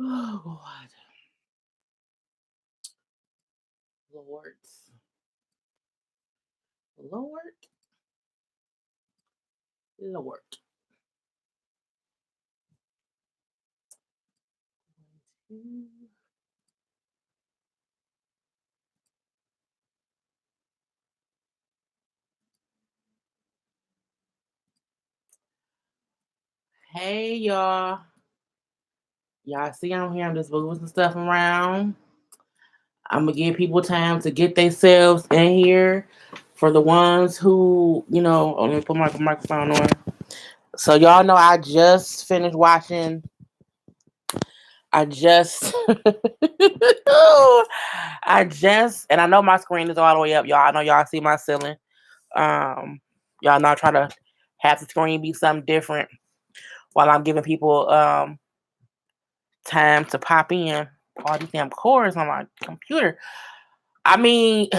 Oh God, Lord, Lord, Lord. Hey y'all. Y'all see I'm here. I'm just moving some stuff around. I'm gonna give people time to get themselves in here for the ones who, let me put my microphone on. So y'all know I just finished watching. I just and I know my screen is all the way up, y'all. I know y'all see my ceiling. Um y'all know I try to have the screen be something different while I'm giving people time to pop in. All these damn cords on my computer. I mean,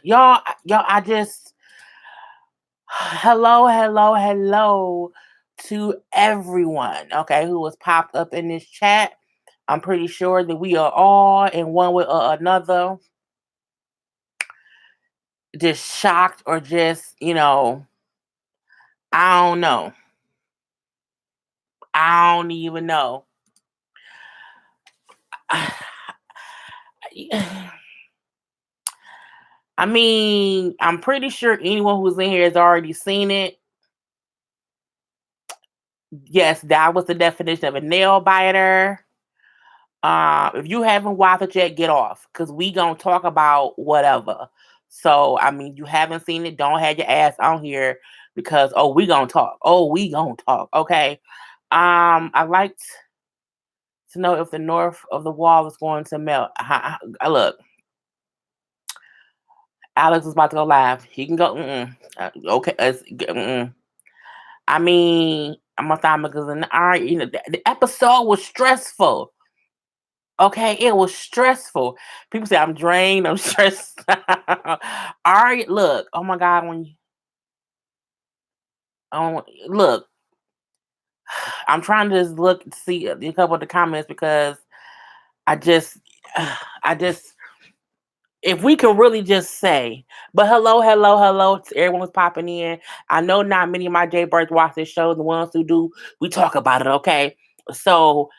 y'all, I just hello to everyone, okay, who was popped up in this chat. I'm pretty sure that we are all in one way or another just shocked or just, I don't know. I don't even know. I mean, I'm pretty sure anyone who's in here has already seen it. Yes, that was the definition of a nail biter. If you haven't watched it yet, get off because we gonna talk about whatever. So I mean, you haven't seen it, don't have your ass on here because we gonna talk. We gonna talk. Okay. I like to know if the north of the wall is going to melt. Look, Alex is about to go live. He can go. Okay. I mean, I'm a thymic because the episode was stressful. Okay, it was stressful. People say I'm drained, I'm stressed. Arya, look, oh my God, look, I'm trying to just look see a couple of the comments because I just, I just, if we can really just say, but hello to everyone who's popping in. I know not many of my Jaybirds watch this show. The ones who do, we talk about it. Okay, so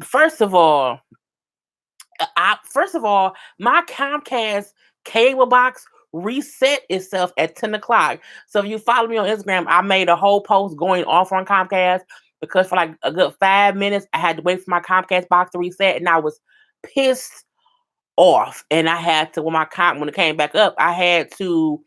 first of all, my Comcast cable box reset itself at 10 o'clock. So if you follow me on Instagram, I made a whole post going off on Comcast because for like a good 5 minutes, I had to wait for my Comcast box to reset, and I was pissed off. And I had to when it came back up, I had to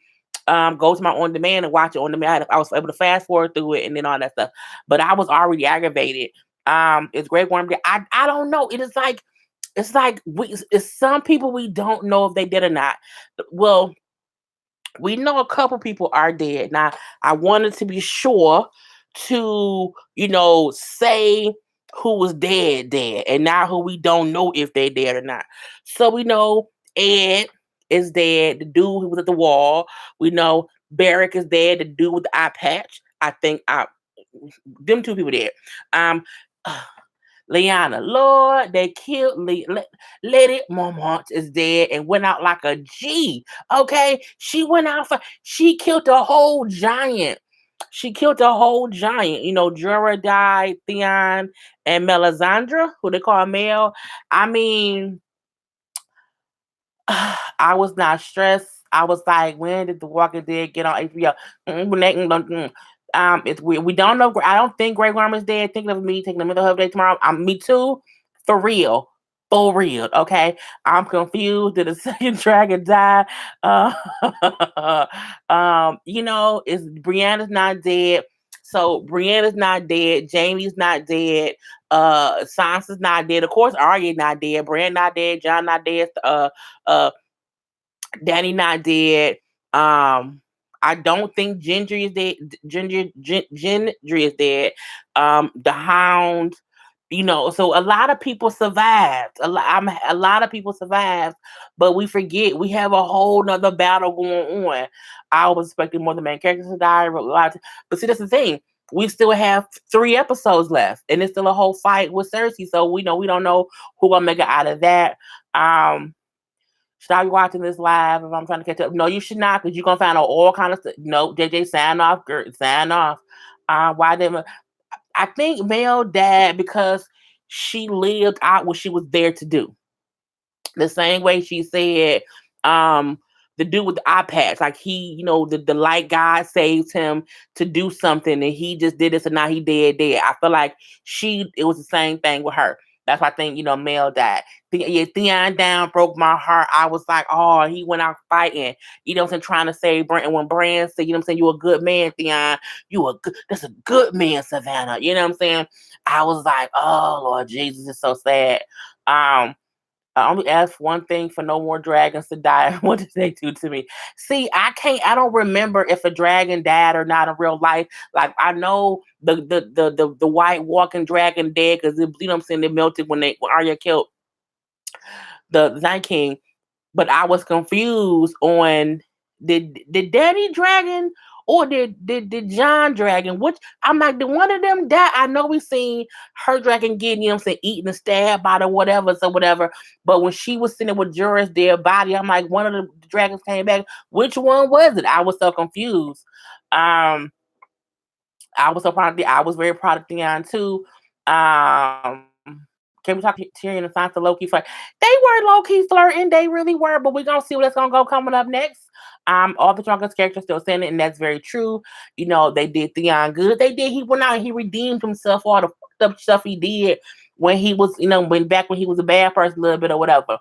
go to my on demand and watch it on demand. I was able to fast forward through it and then all that stuff, but I was already aggravated. It's Greg Worm. I don't know. It's like it's some people we don't know if they did or not. Well, we know a couple people are dead. Now, I wanted to be sure to, say who was dead, and not who we don't know if they dead or not. So we know Ed is dead, the dude who was at the wall. We know Barrick is dead, the dude with the eye patch. I think them two people dead. Um Liana, Lord, they killed Lady Momont is dead and went out like a G. Okay, she killed a whole giant. She killed a whole giant. Jorah died, Theon, and Melisandre, who they call Mel. I mean, I was not stressed. I was like, when did The Walking Dead get on HBO? It's weird. We don't know. I don't think Grey Worm is dead. Thinking of me taking the mental health day tomorrow. Me too. For real. For real. Okay. I'm confused. Did a second dragon die? Is Brianna's not dead. So Brianna's not dead. Jamie's not dead. Sansa's not dead. Of course, Arya not dead. Bran not dead. John not dead. Danny not dead. I don't think Gendry is dead. Gendry is dead. The Hound. So a lot of people survived. A lot of people survived, but we forget we have a whole nother battle going on. I was expecting more of the main characters to die, but see, that's the thing. we still have 3 episodes left, and it's still a whole fight with Cersei. So we don't know who gonna make it out of that. Should I be watching this live if I'm trying to catch up? No, you should not, because you're gonna find out all kind of stuff. No, JJ, sign off, girl, sign off. Why didn't I think Mel dad, because she lived out what she was there to do. The same way she said, um, the dude with the eye patch, like he, the light guy saved him to do something, and he just did this, and now he dead. I feel like it was the same thing with her. That's why I think, Mel died. Theon down broke my heart. I was like, oh, he went out fighting, trying to save Bran. And when Bran said, you a good man, Theon, that's a good man, Savannah. You know what I'm saying? I was like, oh, Lord Jesus, it's so sad. I only asked one thing, for no more dragons to die. What did they do to me? See, I don't remember if a dragon died or not in real life. Like, I know the white walking dragon dead, because they melted when Arya killed the Night King. But I was confused on, did Danny Dragon or did John Dragon? Which, I'm like, did one of them die? I know we seen her dragon getting, eaten and stabbed by the whatever, so whatever. But when she was sitting with Jorah's dead body, I'm like, one of the dragons came back. Which one was it? I was so confused. I was so proud. I was very proud of Theon too. Can we talk Tyrion and Sansa low-key flirt? They were low-key flirting. They really were, but we're gonna see what's gonna go coming up next. All the strongest characters still standing, and that's very true. They did Theon good. They did. He went out and he redeemed himself for all the fucked up stuff he did when he was, when he was a bad person a little bit or whatever.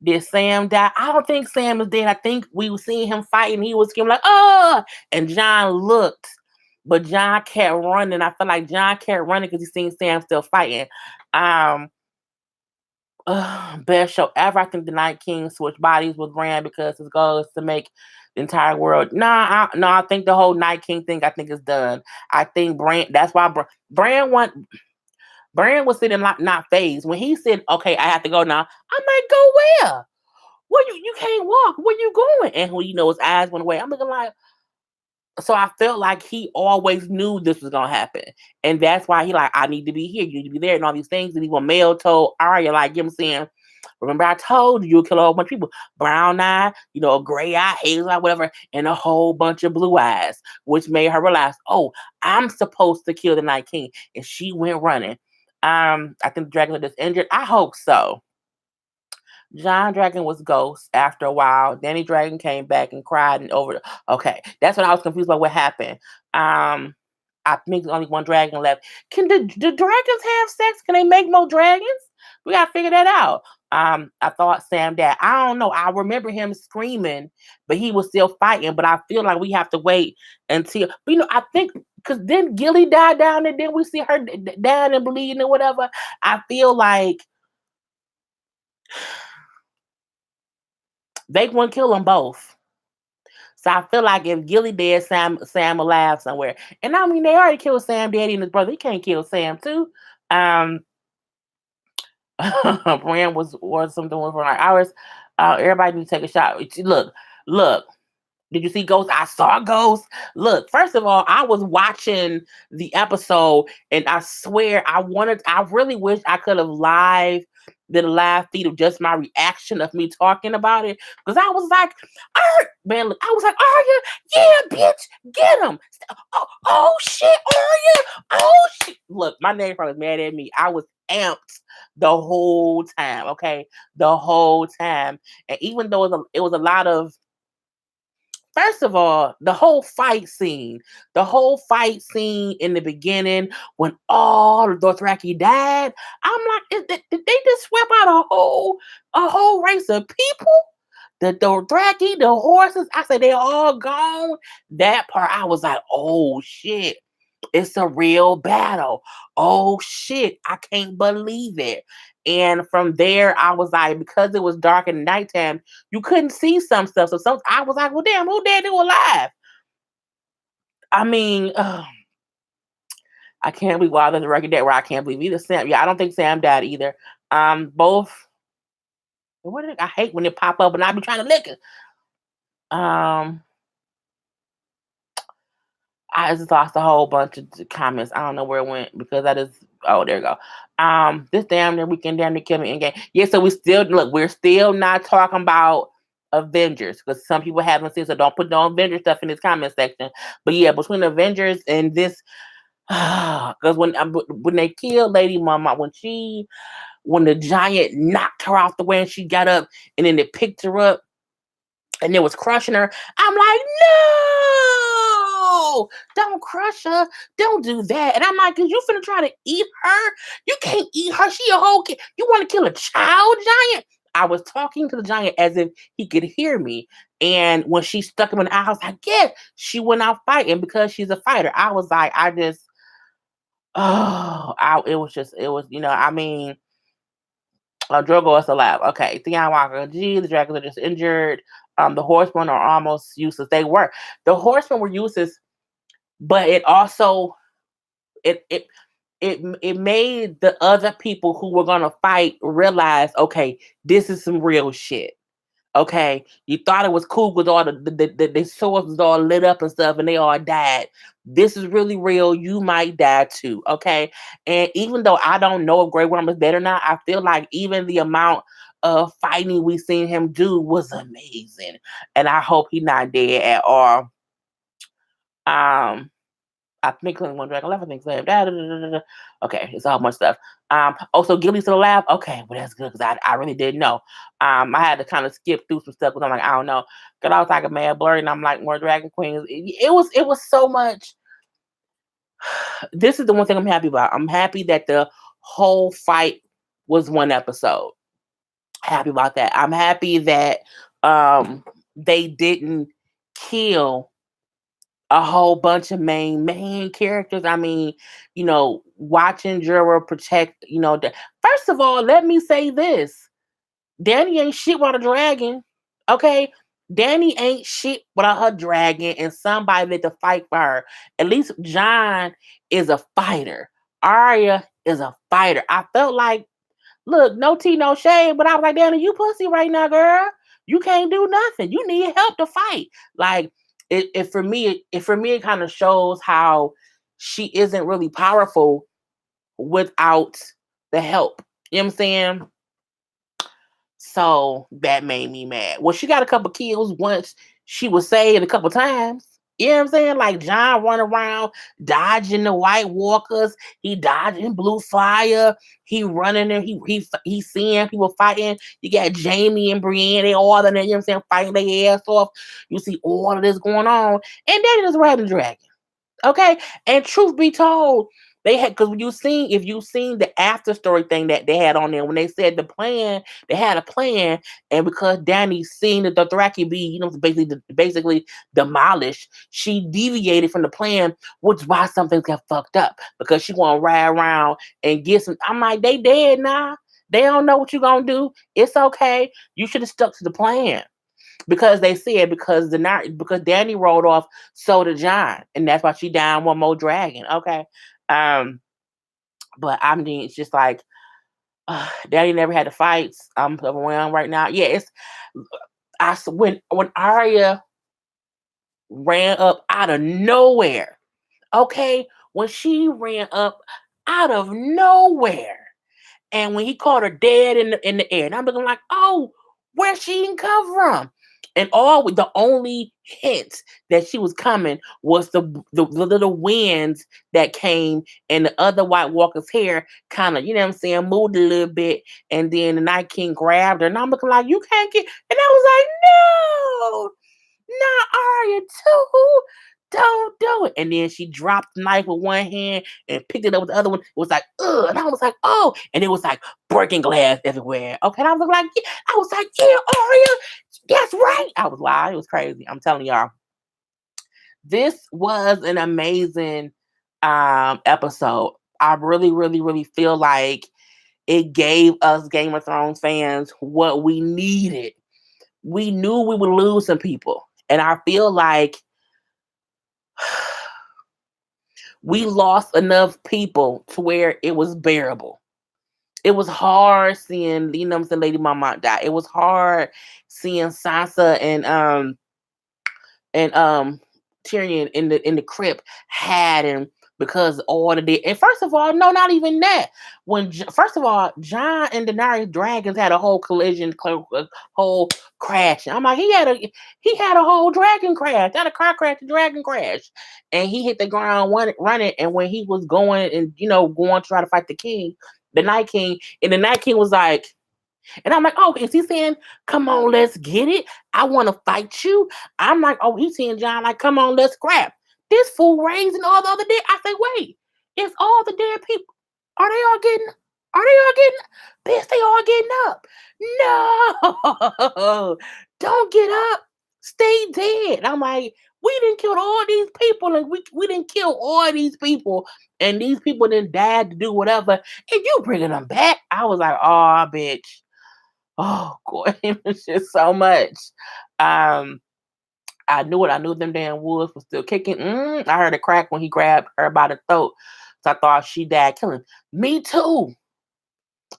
Did Sam die? I don't think Sam is dead. I think we were seeing him fighting. He was screaming like, oh, and John looked. But John kept running. I feel like John kept running because he seen Sam still fighting. Best show ever. I think the Night King switched bodies with Bran because his goal is to make the entire world. I think the whole Night King thing, I think, is done. I think Bran. That's why Bran was sitting not phased when he said, "Okay, I have to go now." I'm like, "Go where? Where you can't walk? Where you going?" And his eyes went away. I'm looking like. So I felt like he always knew this was gonna happen, and that's why he like, I need to be here, you need to be there, and all these things. And even Mel told Arya, like, saying, remember I told you, you'll kill a whole bunch of people, brown eye, gray eye, hazel eye, whatever, and a whole bunch of blue eyes, which made her realize, oh, I'm supposed to kill the Night King, and she went running. I think the dragon is injured. I hope so. John Dragon was ghost after a while. Danny Dragon came back and cried and over. Okay, that's when I was confused about what happened. I think there's only one dragon left. Can the dragons have sex? Can they make more dragons? We gotta figure that out. I thought Sam died. I don't know. I remember him screaming, but he was still fighting. But I feel like we have to wait until, I think, because then Gilly died down and then we see her down and bleeding or whatever. I feel like they wouldn't kill them both. So I feel like if Gilly dead, Sam alive somewhere. And I mean, they already killed Sam Daddy and his brother. He can't kill Sam too. Bran was something for like hours. Everybody need to take a shot. Look. Did you see Ghost? I saw Ghost. Look, first of all, I was watching the episode, and I swear I really wish I could have did a live feed of just my reaction of me talking about it. Because I was like, man, I was like, Arya, yeah, bitch, get him. Oh shit, Arya. Oh shit. Look, my neighbor was mad at me. I was amped the whole time, okay? The whole time. And even though it was a lot of, first of all, the whole fight scene in the beginning when all the Dothraki died, I'm like, did they just sweep out a whole race of people? The Dothraki, the horses, I said, they all gone. That part, I was like, oh shit, it's a real battle. Oh shit, I can't believe it. And from there, I was like, because it was dark in the nighttime, you couldn't see some stuff. So I was like, well, damn, who dead, who alive? I mean, I can't believe, there's a record date where I can't believe either Sam. Yeah, I don't think Sam died either. Both. I hate when it pop up and I be trying to lick it. I just lost a whole bunch of comments. I don't know where it went because I just there you go. This damn near weekend damn near killed me in game. Yeah, so we still look. We're still not talking about Avengers because some people haven't seen. So don't put no Avengers stuff in this comment section. But yeah, between Avengers and this, because when they killed Lady Mama, when the giant knocked her off the way and she got up and then they picked her up and it was crushing her. I'm like, no, don't crush her. Don't do that. And I'm like, cause you finna try to eat her? You can't eat her. She a whole kid. You want to kill a child giant? I was talking to the giant as if he could hear me. And when she stuck him in the eye, I was like, yeah, she went out fighting because she's a fighter. I was like, it was, I mean, Drogo is alive. Okay. Theon Walker. Gee, the dragons are just injured. The horsemen are almost useless. They were. The horsemen were useless, but it also it it made the other people who were gonna fight realize, okay, this is some real shit. Okay, you thought it was cool with all the swords was all lit up and stuff, and they all died. This is really real. You might die too. Okay, and even though I don't know if Grey Worm is dead or not, I feel like even the amount of fighting we seen him do was amazing, and I hope he's not dead at all. Um, I think only one dragon left. I think so. Okay, it's all much stuff. Also Gilly's still alive. Okay, well that's good because I really didn't know. I had to kind of skip through some stuff because I'm like, I don't know. Cause I was like a mad blurry and I'm like more Dragon Queens. It was so much. This is the one thing I'm happy about. I'm happy that the whole fight was one episode. Happy about that. I'm happy that they didn't kill a whole bunch of main characters. I mean, watching Jorah protect, first of all, let me say this. Dany ain't shit without a dragon. Okay? Dany ain't shit without her dragon and somebody that to fight for her. At least Jon is a fighter. Arya is a fighter. I felt like, look, no tea, no shade, but I was like, Dany, you pussy right now, girl. You can't do nothing. You need help to fight. Like, it for me, it kind of shows how she isn't really powerful without the help. You know what I'm saying? So that made me mad. Well, she got a couple kills once she was saved a couple times. You know what I'm saying? Like Jon run around dodging the White Walkers. He dodging blue fire. He running there. He seeing people fighting. You got Jamie and Brienne. They all in there. You know what I'm saying? Fighting their ass off. You see all of this going on, and then just riding the dragon. Okay, and truth be told, they had because if you seen the after story thing that they had on there when they said the plan, they had a plan, and because Dany seen the Dothraki be, basically demolished, she deviated from the plan, which is why some things got fucked up because she want to ride around and get some. I'm like, they dead now. They don't know what you gonna do. It's okay. You should have stuck to the plan because they said because Dany rolled off, so did Jon, and that's why she down one more dragon. Okay, but I mean, it's just like Dany never had the fights. I'm overwhelmed right now. Yeah, when Arya ran up out of nowhere. Okay, when she ran up out of nowhere. And when he caught her dead in the air, and I'm looking like, oh, where she even come from? And the only hint that she was coming was the little winds that came, and the other White Walker's hair kind of, you know what I'm saying, moved a little bit, and then the Night King grabbed her, and I'm looking like, you can't get, and I was like, no, not Arya too. Don't do it. And then she dropped the knife with one hand and picked it up with the other one. It was like, ugh. And I was like, oh. And it was like breaking glass everywhere. Okay. And I was like, yeah. I was like, yeah, Arya. That's right. I was lying. It was crazy. I'm telling y'all. This was an amazing episode. I really, really, really feel like it gave us Game of Thrones fans what we needed. We knew we would lose some people. And I feel like we lost enough people to where it was bearable. It was hard seeing, Lady Mama die. It was hard seeing Sansa and Tyrion in the crypt had, and because all the and first of all, no, not even that. First of all, Jon and Daenerys dragons had a whole collision, whole crash. I'm like, he had a whole dragon crash, not a car crash, a dragon crash, and he hit the ground running. And when he was going and going to try to fight the king, the Night King, and the Night King was like. And I'm like, oh, is he saying, come on, let's get it? I want to fight you. I'm like, oh, he's saying, Jon, like, come on, let's scrap. This fool raising all the other dead. I say, wait, it's all the dead people. Are they all getting, bitch, they all getting up. No, don't get up. Stay dead. I'm like, we didn't kill all these people, and we didn't kill all these people, and these people didn't die to do whatever, and you bringing them back. I was like, oh, bitch. Oh, God, it was just so much. I knew it. I knew them damn wolves was still kicking. I heard a crack when he grabbed her by the throat. So I thought she died killing. Me too.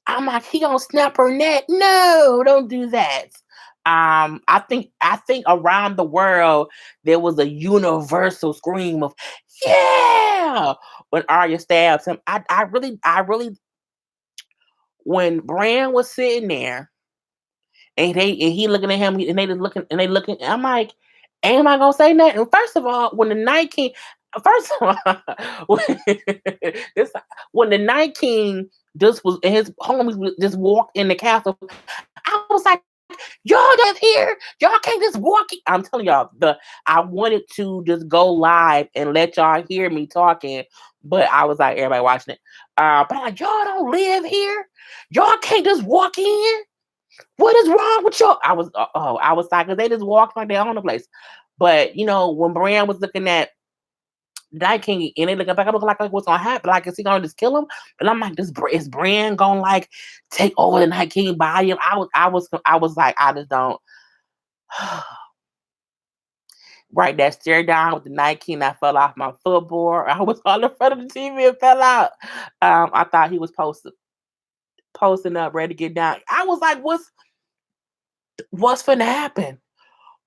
I'm like, he gonna snap her neck. No, don't do that. I think around the world there was a universal scream of yeah when Arya stabs him. I really when Bran was sitting there and he looking at him and they looking. I'm like, ain't I gonna say nothing? First of all, when the Night King, first of all, this, when the Night King just was and his homies just walked in the castle, I was like, y'all just here, y'all can't just walk. I'm telling y'all, I wanted to just go live and let y'all hear me talking, but I was like, everybody watching it. But I'm like, y'all don't live here, y'all can't just walk in. What is wrong with y'all? I was like, cause they just walked like they own the place. But when Bran was looking at Night King and they looking back, I was like, what's gonna happen? Like, is he gonna just kill him? And I'm like, is Bran gonna like take over the Night King by him? I was like, I just don't. Right, that stare down with the Night King that fell off my footboard. I was on the front of the TV and fell out. I thought he was posting up, ready to get down. I was like, what's finna happen?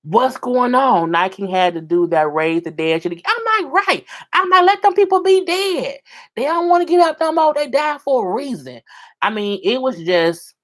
What's going on? Night King had to do that raise the dead shit. I'm like, right. I'm like, let them people be dead. They don't want to get up no more. They died for a reason. I mean, it was just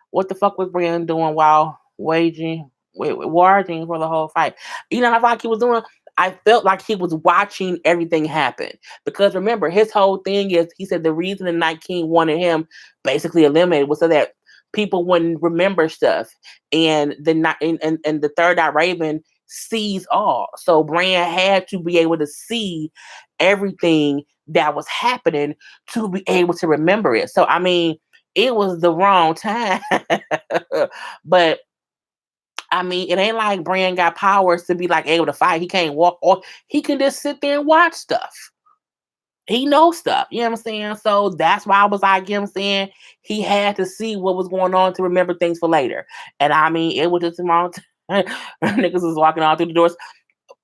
what the fuck was Bran doing while waging for the whole fight? I felt like he was doing. I felt like he was watching everything happen because remember his whole thing is he said the reason the Night King wanted him basically eliminated was so that people wouldn't remember stuff, and the third eye Raven sees all. So Bran had to be able to see everything that was happening to be able to remember it. So I mean, it was the wrong time, but I mean, it ain't like Bran got powers to be like able to fight. He can't walk, or he can just sit there and watch stuff. He knows stuff. You know what I'm saying? So that's why I was like him saying he had to see what was going on to remember things for later. And I mean, it was just a long time. Niggas was walking all through the doors.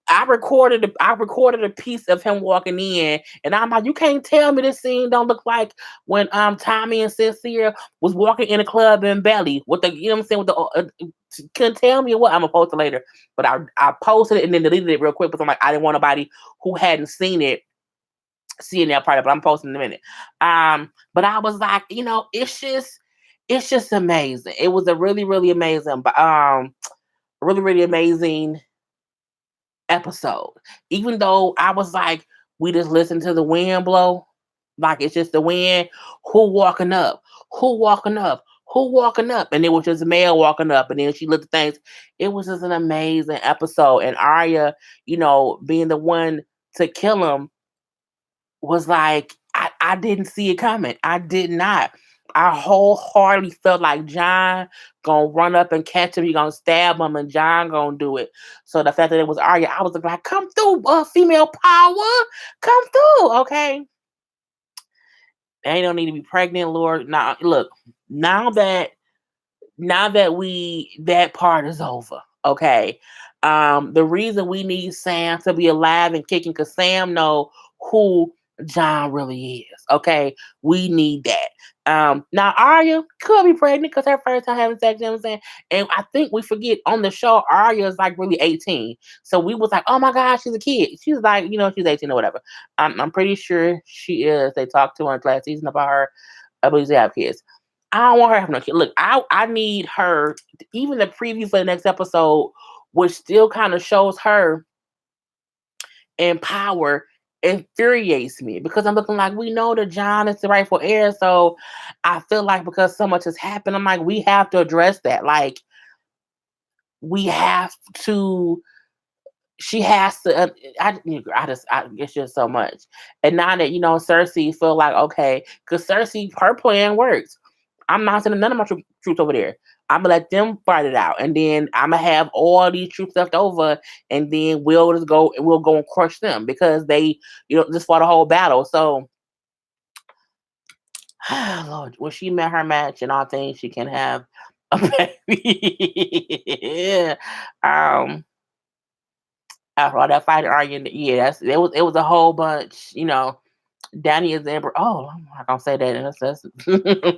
I recorded a piece of him walking in, and I'm like, you can't tell me this scene don't look like when Tommy and Sincere was walking in a club in Belly with the what I'm saying with the couldn't tell me what I'm gonna post it later, but I posted it and then deleted it real quick because I'm like I didn't want nobody who hadn't seen it seeing that part of it. But I'm posting in a minute. But I was like, it's just amazing. It was a really really amazing, really really amazing episode. Even though I was like, we just listened to the wind blow, like it's just the wind. Who walking up? Who walking up? Who walking up? And it was just Mel walking up, and then she looked at things. It was just an amazing episode. And Arya, being the one to kill him was like, I didn't see it coming. I did not. I wholeheartedly felt like Jon gonna run up and catch him. He gonna stab him, and Jon gonna do it. So the fact that it was Arya, I was like, "Come through, female power, come through." Okay, they don't need to be pregnant, Lord. Now, look, now that that part is over. Okay, the reason we need Sam to be alive and kicking, because Sam know who Jon really is. Okay, we need that. Now Arya could be pregnant because her first time having sex. You know what I'm saying? And I think we forget on the show Arya is like really 18. So we was like, oh my gosh, she's a kid. She's like, she's 18 or whatever. I'm pretty sure she is. They talked to her in last season about her. I believe they have kids. I don't want her to have no kid. Look, I need her. Even the preview for the next episode, which still kind of shows her in power, infuriates me because I'm looking like we know that John is the rightful heir. So I feel like because so much has happened, I'm like we have to address that. Like we have to. She has to. It's just so much. And now that Cersei feel like okay, because Cersei her plan works. I'm not sending none of my troops over there. I'm gonna let them fight it out, and then I'm gonna have all these troops left over, and then we'll go and crush them because they, just fought a whole battle. So, Lord, when she met her match and all things, she can have a baby. Yeah. After all that fighting argument, yeah, it was a whole bunch. Danny is Amber. Oh, I'm not gonna say that. That's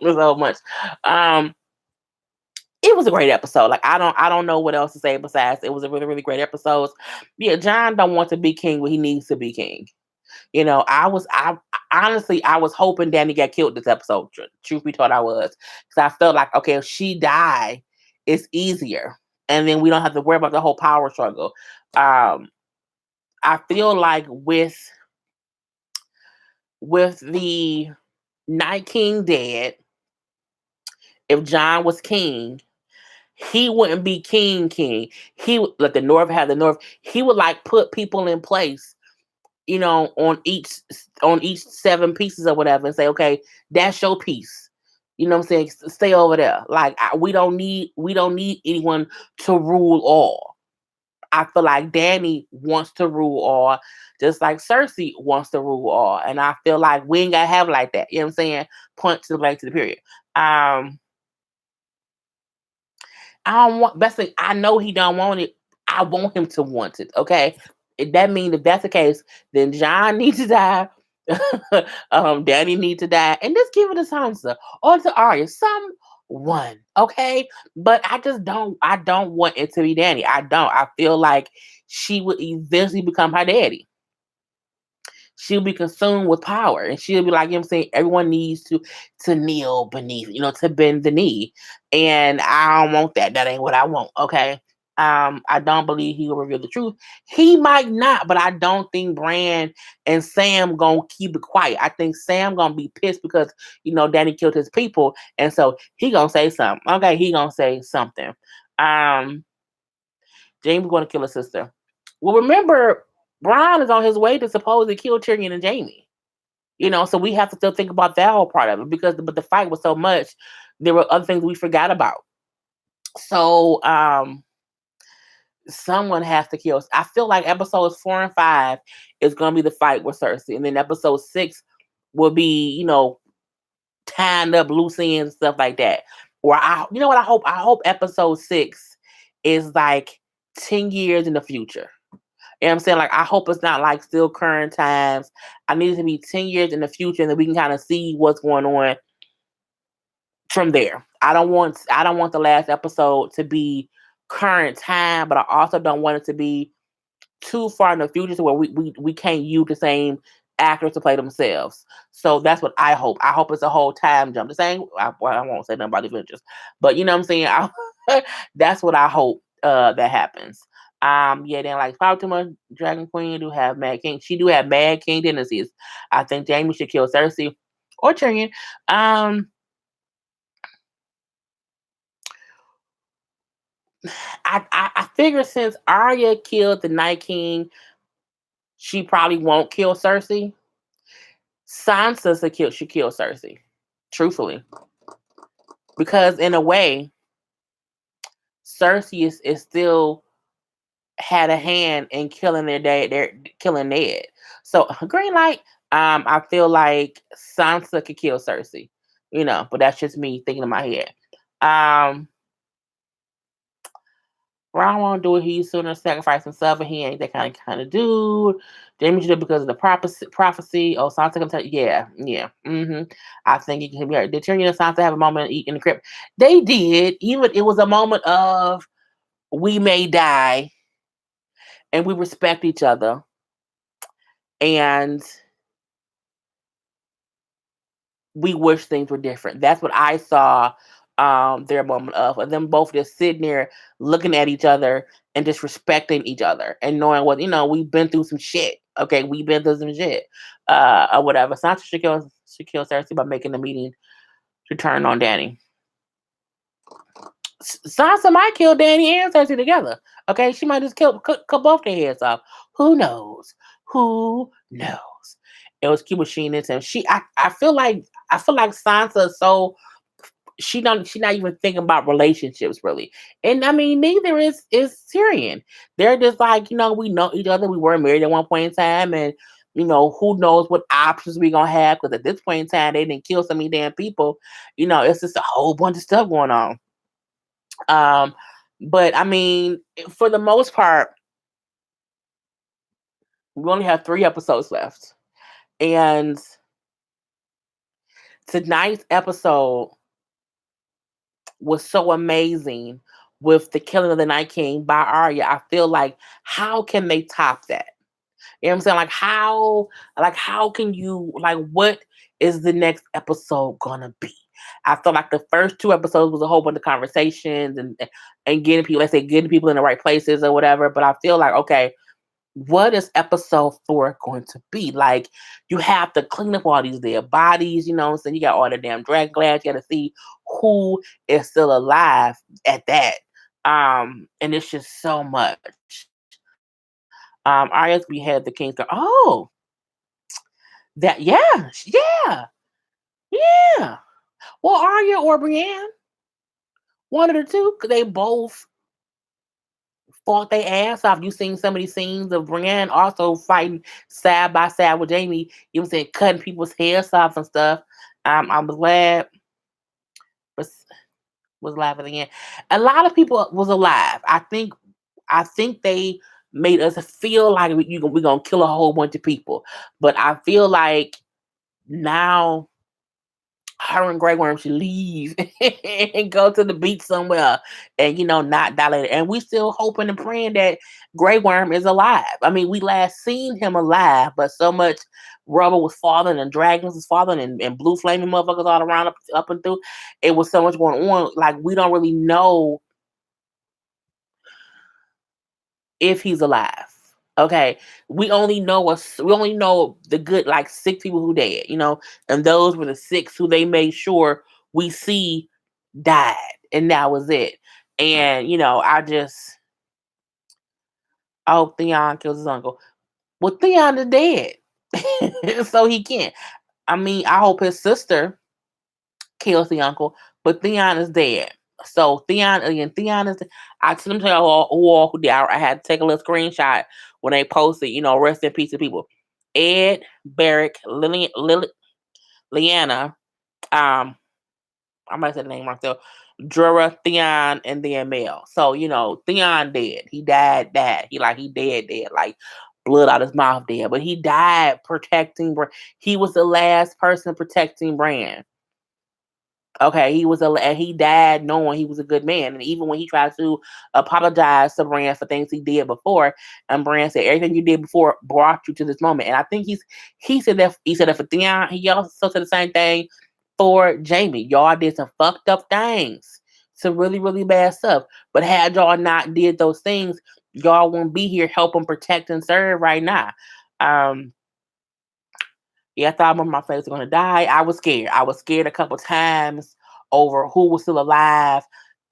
so much. Um, it was a great episode. Like I don't know what else to say besides it was a really really great episode. Yeah, John don't want to be king, but he needs to be king. I honestly I was hoping Danny got killed this episode. Truth be told, I was because I felt like okay, if she die, it's easier, and then we don't have to worry about the whole power struggle. I feel like with the Night King dead, if John was king, he wouldn't be king. He would let the North have the North. He would like put people in place, on each 7 pieces or whatever, and say, okay, that's your piece. You know what I'm saying? Stay over there. Like we don't need anyone to rule all. I feel like Danny wants to rule all, just like Cersei wants to rule all, and I feel like we ain't gotta have it like that. You know what I'm saying? Point to the blank to the period. I don't want best thing. I know he don't want it. I want him to want it. Okay, that means if that's the case, then John needs to die. Danny needs to die, and just give it to Sansa or to Arya, someone. Okay, but I just don't. I don't want it to be Danny. I don't. I feel like she would eventually become her daddy. She'll be consumed with power, and she'll be like, saying, everyone needs to kneel beneath, to bend the knee. And I don't want that. That ain't what I want. Okay. I don't believe he will reveal the truth. He might not, but I don't think Bran and Sam gonna keep it quiet. I think Sam gonna be pissed because Danny killed his people, and so he gonna say something. Okay, he gonna say something. Um, James gonna kill his sister. Well, remember, Bran is on his way to supposedly kill Tyrion and Jaime. So we have to still think about that whole part of it because but the fight was so much, there were other things we forgot about. So someone has to kill. I feel like episodes 4 and 5 is gonna be the fight with Cersei, and then episode 6 will be, tying up loose ends and stuff like that. Or you know what I hope? I hope episode 6 is like 10 years in the future. You know what I'm saying? Like, I hope it's not like still current times. I need it to be 10 years in the future and then we can kind of see what's going on from there. I don't want the last episode to be current time, but I also don't want it to be too far in the future to where we can't use the same actors to play themselves. So that's what I hope. I hope it's a whole time jump. The same I won't say nothing about the Avengers. But you know what I'm saying? That's what I hope that happens. Yeah, then like probably too much Dragon Queen do have Mad King. She do have Mad King tendencies. I think Jaime should kill Cersei or Tyrion. I figure since Arya killed the Night King, she probably won't kill Cersei. Sansa should kill Cersei. Truthfully, because in a way, Cersei is still had a hand in killing their dad. They're killing Ned. So green light. I feel like Sansa could kill Cersei. But that's just me thinking in my head. Um, Ron won't do it. He's sooner sacrifice himself, and he ain't that kind of dude. Jamie should do it because of the prophecy. Oh, Sansa can tell. Yeah, yeah. I think it can be right. Did Tyrion and Sansa have a moment in the crypt? They did. Even it was a moment of we may die, and we respect each other, and we wish things were different. That's what I saw their moment of them both just sitting there looking at each other and just respecting each other and knowing what we've been through some shit. Okay, we've been through some shit. Or whatever. Sansa should kill Cersei by making the meeting to turn on Dany. Sansa might kill Dany and Cersei together. Okay, she might just cut both their heads off. Who knows? Who knows? It was Cuba Sheen and I feel like Sansa is so she's not even thinking about relationships really. And I mean neither is Tyrion. They're just like, we know each other. We were married at one point in time, and who knows what options we gonna have, because at this point in time they didn't kill so many damn people. It's just a whole bunch of stuff going on. Um, but I mean, for the most part, we only have 3 episodes left. And tonight's episode was so amazing with the killing of the Night King by Arya. I feel like, how can they top that? You know what I'm saying? Like how can you, what is the next episode gonna be? I feel like the first 2 episodes was a whole bunch of conversations and getting people, let's say, getting people in the right places or whatever. But I feel like, okay, what is episode 4 going to be? Like, you have to clean up all these dead bodies, you know what I'm saying? You got all the damn dragon glass, you gotta see who is still alive at that. And it's just so much. Arya's beheaded the King's Guard. Oh, that, yeah, yeah. Well, Arya or Brienne, one of the two, 'cause they both fought their ass off. You seen some of these scenes of Bran also fighting side by side with Jamie. You know what I'm saying, cutting people's heads off and stuff. I'm glad was alive at the end. A lot of people was alive. I think they made us feel like we're gonna kill a whole bunch of people, but I feel like now her and Grey Worm should leave and go to the beach somewhere and not die later. And we still hoping and praying that Grey Worm is alive. I mean, we last seen him alive, but so much rubber was falling and dragons was falling and blue flaming motherfuckers all around up and through. It was so much going on. Like, we don't really know if he's alive. Okay, we only know the good, like, 6 people who dead, and those were the 6 who they made sure we see died, and that was it. And I just, oh, Theon kills his uncle. Well, Theon is dead, so he can't. I mean, I hope his sister kills the uncle, but Theon is dead. So Theon is. I told them to all who did. I had to take a little screenshot when they posted, rest in peace to people. Ed, Barrick, Lyanna, I might say the name right there. Drura, Theon, and then Mel. So, Theon dead. He died. He dead. Like, blood out his mouth dead. But he died protecting Bran. He was the last person protecting Bran. Okay, and he died knowing he was a good man. And even when he tried to apologize to Bran for things he did before, and Bran said everything you did before brought you to this moment. And I think he said that for Theon. He also said the same thing for Jamie. Y'all did some fucked up things, some really, really bad stuff. But had y'all not did those things, y'all won't be here helping protect and serve right now. Um, yeah, I thought one of my friends was gonna die. I was scared. I was scared a couple times over who was still alive.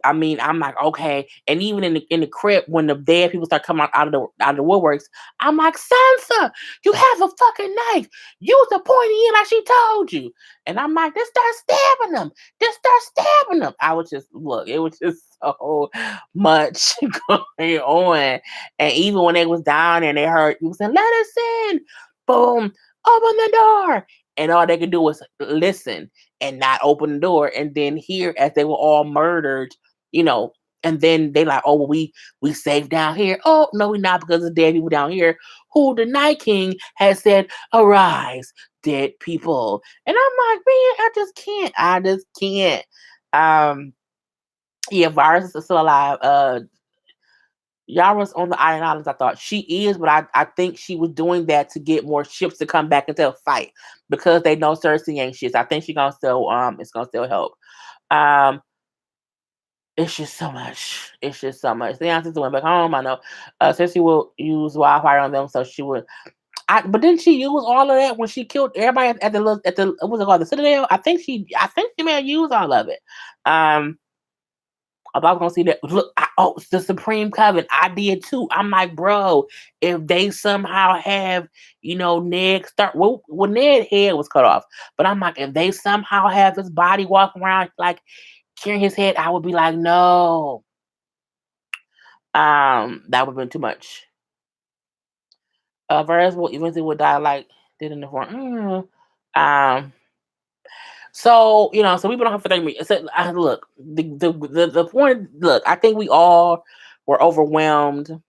I mean, I'm like, okay. And even in the crypt, when the dead people start coming out of the woodworks, I'm like, Sansa, you have a fucking knife. Use the pointy end like she told you. And I'm like, just start stabbing them. Just start stabbing them. I was just, look, it was just so much going on. And even when they was down and they heard you saying, let us in. Boom, open the door. And all they could do was listen and not open the door, and then hear as they were all murdered, And then they like, oh, well, we safe down here. Oh, no, we not, because of dead people down here who the Night King has said, arise, dead people. And I'm like, man, I just can't. I just can't. Um, yeah, Virus is still alive. Yara's on the Iron Islands. I thought she is, but I think she was doing that to get more ships to come back into a fight because they know Cersei ain't shit. So I think she gonna still it's gonna still help. Um, it's just so much. It's just so much. The answers went back home. I know. Cersei will use wildfire on them, so she would. But didn't she use all of that when she killed everybody at the what's it called, the Citadel? I think she may have used all of it. Um, I was gonna see that. Look, oh, it's the Supreme Coven. I did too. I'm like, bro, if they somehow have, Ned start. Well, Ned's head was cut off, but I'm like, if they somehow have his body walking around like carrying his head, I would be like, no. That would have been too much. Varys will eventually would die like did in the form. Um. So we've been on here for 30 minutes. So, look, the point. Look, I think we all were overwhelmed,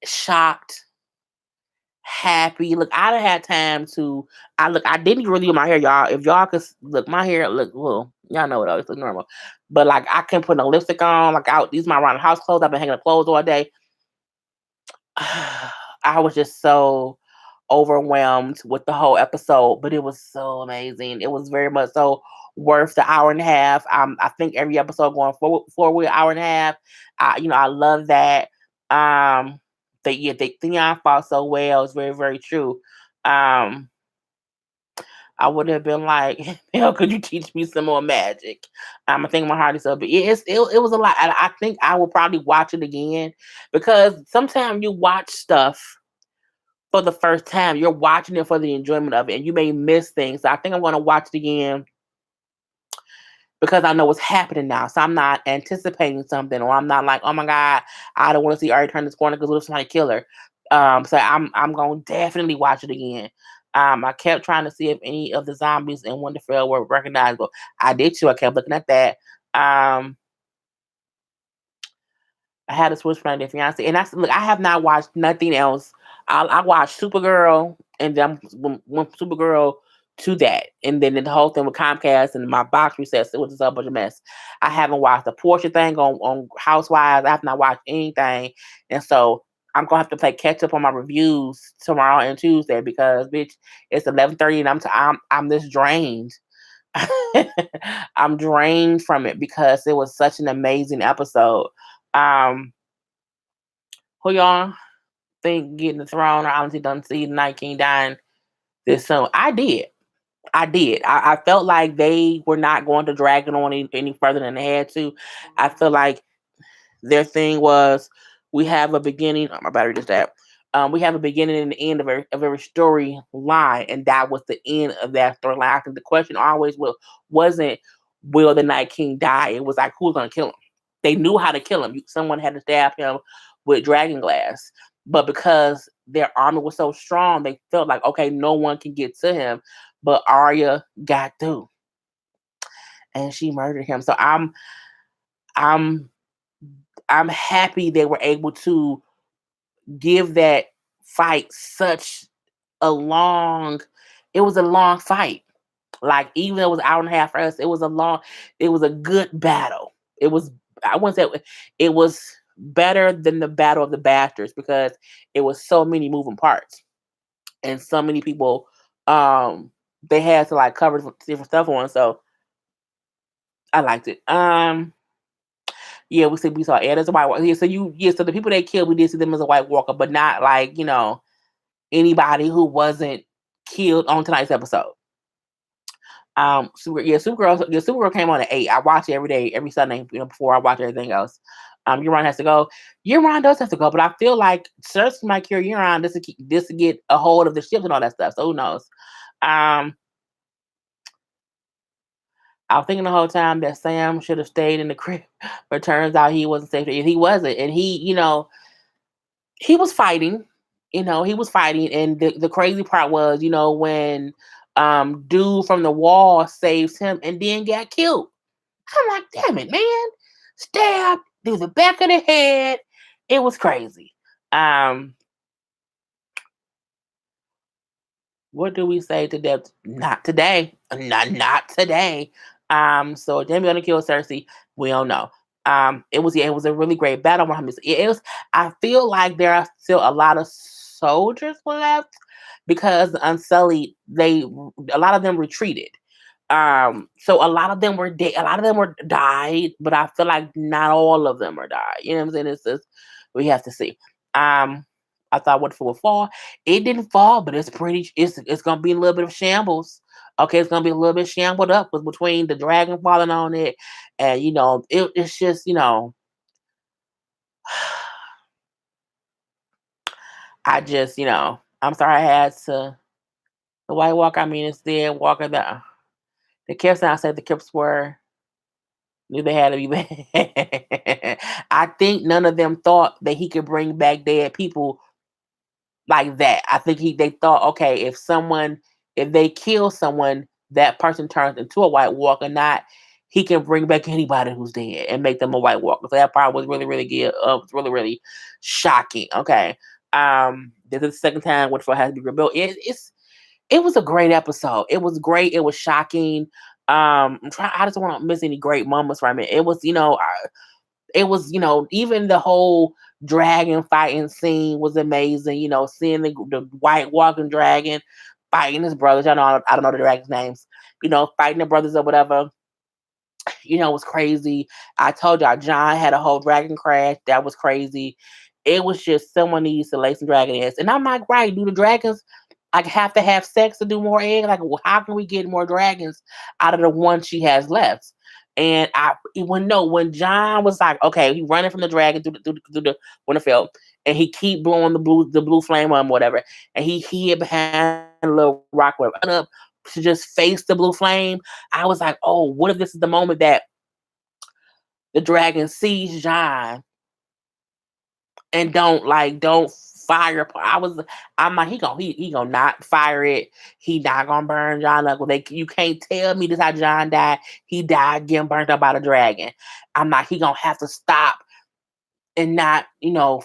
shocked, happy. Look, I done had time to. I didn't really do my hair, y'all. If y'all could look, my hair look well. Y'all know it always look normal, but like I can't put no lipstick on. Like these my around the house clothes. I've been hanging up clothes all day. I was just so overwhelmed with the whole episode, but it was so amazing. It was very much so worth the hour and a half. I think every episode going forward an hour and a half. I love that. Theon fought so well. It's very, very true. I would have been like, hell, could you teach me some more magic? I think my heart is up, but it was a lot. I think I will probably watch it again because sometimes you watch stuff for the first time, you're watching it for the enjoyment of it, and you may miss things. So I think I'm going to watch it again because I know what's happening now. So I'm not anticipating something, or I'm not like, oh my god, I don't want to see Arya turn this corner because what if somebody kill her? So I'm going to definitely watch it again. I kept trying to see if any of the zombies in Winterfell were recognizable. I did too. I kept looking at that. I had to switch from that fiance, and look. I have not watched nothing else. I watched Supergirl, and then when Supergirl to that, and then the whole thing with Comcast and my box resets. It was just a bunch of mess. I haven't watched the Portia thing on Housewives. I have not watched anything, and so I'm gonna have to play catch up on my reviews tomorrow and Tuesday because bitch, it's 11:30, and I'm this drained. I'm drained from it because it was such an amazing episode. Um, who y'all think getting the throne, or honestly done see the Night King dying this soon? I did. I felt like they were not going to drag it on any further than they had to. I feel like their thing was we have a beginning. Oh, my battery just died. We have a beginning and the end of every story line, and that was the end of that storyline. I think the question always wasn't will the Night King die? It was like who's gonna kill him? They knew how to kill him. Someone had to stab him with dragon glass, but because their armor was so strong, they felt like okay, no one can get to him. But Arya got through, and she murdered him. So I'm I'm happy they were able to give that fight such a long it was a long fight. Like even though it was an hour and a half for us, it was a good battle. It was I wouldn't say it was better than the Battle of the Bastards because it was so many moving parts and so many people they had to like cover different stuff on. So I liked it. Yeah, we saw Ed as a White Walker. So the people they killed, we did see them as a White Walker, but not like anybody who wasn't killed on tonight's episode. Supergirl came on at 8. I watch it every day, every Sunday, before I watch everything else. Euron has to go. Euron does have to go, but I feel like Cersei might carry Euron just to get a hold of the ships and all that stuff. So who knows? I was thinking the whole time that Sam should have stayed in the crib, but turns out he wasn't safe. And he wasn't, and he was fighting. He was fighting, and the crazy part was, when dude from the wall saves him and then got killed. I'm like, damn it, man. stabbed through the back of the head. It was crazy. Um, what do we say to that? Not today. Not today. So Jamie gonna kill Cersei. We don't know. It was a really great battle. It was. I feel like there are still a lot of soldiers left because the Unsullied, a lot of them retreated. So a lot of them were dead. A lot of them were died, but I feel like not all of them are died. You know what I'm saying? It's just we have to see. Um, I thought what would fall. It didn't fall, but it's pretty. It's gonna be a little bit of shambles. Okay, it's gonna be a little bit shambled up with between the dragon falling on it, and it's just I just I'm sorry I had to the White Walker. I mean, it's there Walker the Kips. I said the Kips were knew they had to be bad. I think none of them thought that he could bring back dead people like that. I think they thought, okay, if they kill someone, that person turns into a White Walker. Not he can bring back anybody who's dead and make them a White Walker. So that part was really, really good. Was really, really shocking. Okay, this is the second time Winterfell has to be rebuilt. It was a great episode. It was great. It was shocking. I'm trying. I just don't want to miss any great moments from it. It was, even the whole dragon fighting scene was amazing. Seeing the White Walking Dragon fighting his brothers. I don't know the dragon's names. Fighting the brothers or whatever. It was crazy. I told y'all, John had a whole dragon crash. That was crazy. It was just someone needs to lay some dragon eggs. And I'm like, right, do the dragons like have to have sex to do more eggs? Like, how can we get more dragons out of the one she has left? And when John was like, okay, he running from the dragon through the Winterfell, and he keep blowing the blue flame on him, whatever, and he hid behind a little rock, whatever, up to just face the blue flame. I was like, oh, what if this is the moment that the dragon sees John and don't fire. I'm like, he gonna not fire it. He not gonna burn John up. You can't tell me this how John died. He died getting burnt up by the dragon. I'm like, he gonna have to stop and not,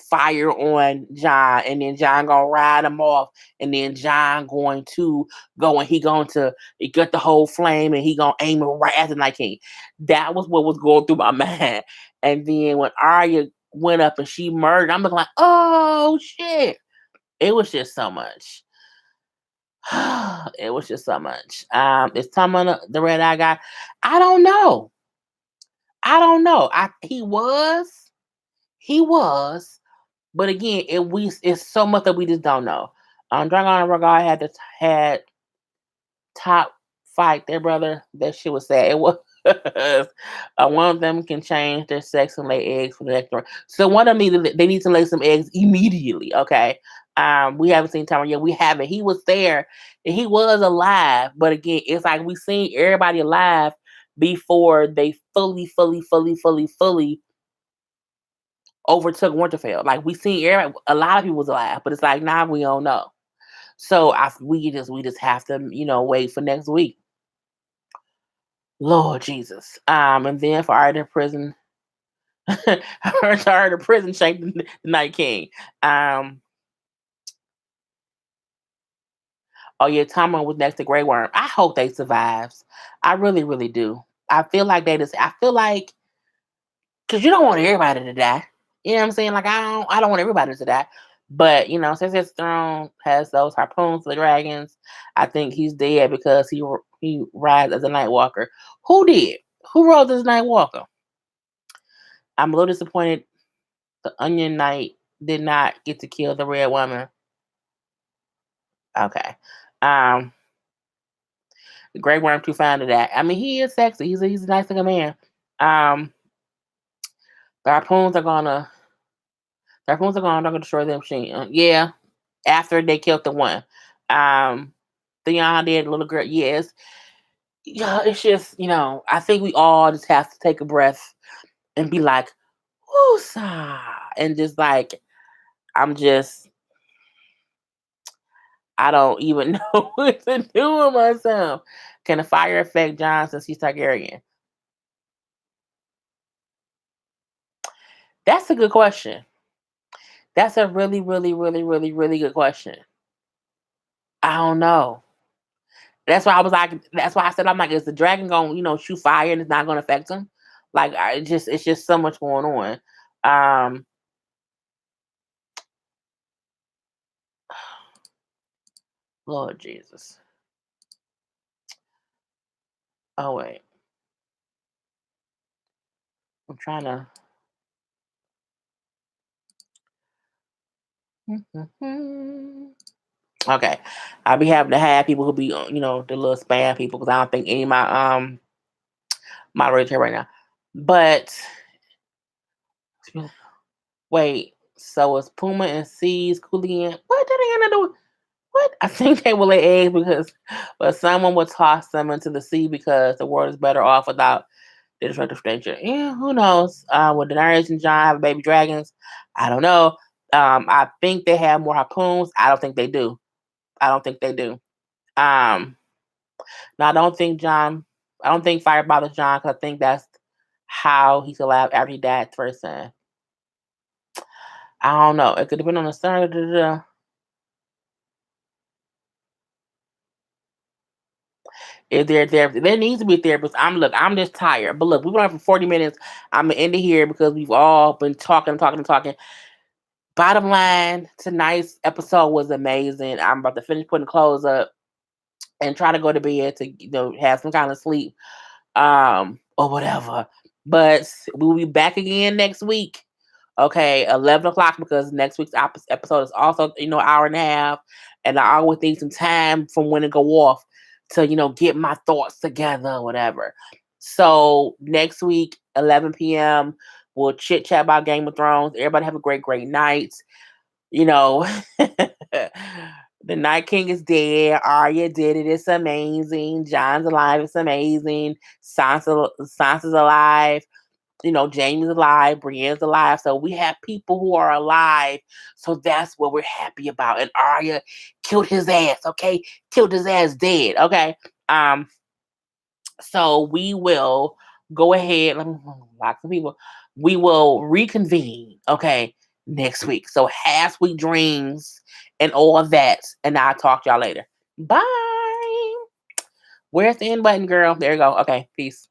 fire on John, and then John gonna ride him off, and then John going to go and he going to get the whole flame, and he gonna aim it right at the Night King. That was what was going through my mind. And then when Arya went up and she murdered, I'm looking like, oh shit! It was just so much. It was just so much. Is Tom on the red eye guy? I don't know. I don't know. He was. But again, it's so much that we just don't know. Dragon and Rhaegar had top fight their brother. That shit was sad. It was. One of them can change their sex and lay eggs for the next one. So one of them they need to lay some eggs immediately. Okay. We haven't seen Tyrion yet. We haven't. He was there and he was alive. But again, it's like we seen everybody alive before they fully overtook Winterfell. Like we seen a lot of people was alive, but it's like now we don't know. So we just have to wait for next week. Lord Jesus. And then for Arya in prison, Arya in prison shake the Night King. Oh yeah, Tommen was next to Grey Worm. I hope they survives. I really, really do. I feel like because you don't want everybody to die. You know what I'm saying? Like I don't want everybody to die. But since his throne has those harpoons for the dragons, I think he's dead because he rides as a Night Walker. Who did? Who rode as a Night Walker? I'm a little disappointed. The Onion Knight did not get to kill the Red Woman. Okay. The Grey Worm too fond of that. I mean, he is sexy. He's a nice looking man. Um, the harpoons are gonna destroy them machine. Yeah, after they killed the one. The young did little girl. Yes, yeah. It's just I think we all just have to take a breath and be like, "Woosah," and just like I'm just I don't even know what to do with myself. Can the fire affect Jon since he's Targaryen? That's a good question. That's a really, really, really, really, really good question. I don't know. That's why I was like, that's why I said I'm like, is the dragon going, shoot fire and it's not going to affect him? Like, it's just so much going on. Um, Lord Jesus. Oh wait, I'm trying to. Okay, I'll be having to have people who be, the little spam people because I don't think any of my moderators here right now. But wait, so it's Puma and C's Coolian. What did they gonna do? What? I think they will lay eggs but someone will toss them into the sea because the world is better off without the destructive nature. Yeah, who knows? Would Daenerys and Jon have baby dragons? I don't know. I think they have more harpoons. I don't think they do. I don't think they do. Um, now I don't think Jon. I don't think fire bothers Jon because I think that's how he's allowed after he died first son. I don't know. It could depend on the son. If they're therapist, there needs to be a therapist. I'm just tired. But look, we've been on for 40 minutes. I'm gonna end it here because we've all been talking, talking, talking. Bottom line, tonight's episode was amazing. I'm about to finish putting clothes up and try to go to bed to have some kind of sleep. Or whatever. But we'll be back again next week. Okay, 11 o'clock because next week's episode is also an hour and a half, and I always need some time from when to go off to get my thoughts together or whatever. So next week, 11 p.m. We'll chit chat about Game of Thrones. Everybody have a great, great night. You know, the Night King is dead. Arya did it. It's amazing. John's alive. It's amazing. Sansa's alive. Jamie's alive. Brienne's alive. So we have people who are alive. So that's what we're happy about. And Arya killed his ass. Okay, killed his ass dead. Okay. So we will go ahead. Let me lock some people. We will reconvene. Okay, next week. So have sweet dreams and all of that. And I'll talk to y'all later. Bye. Where's the end button, girl? There you go. Okay, peace.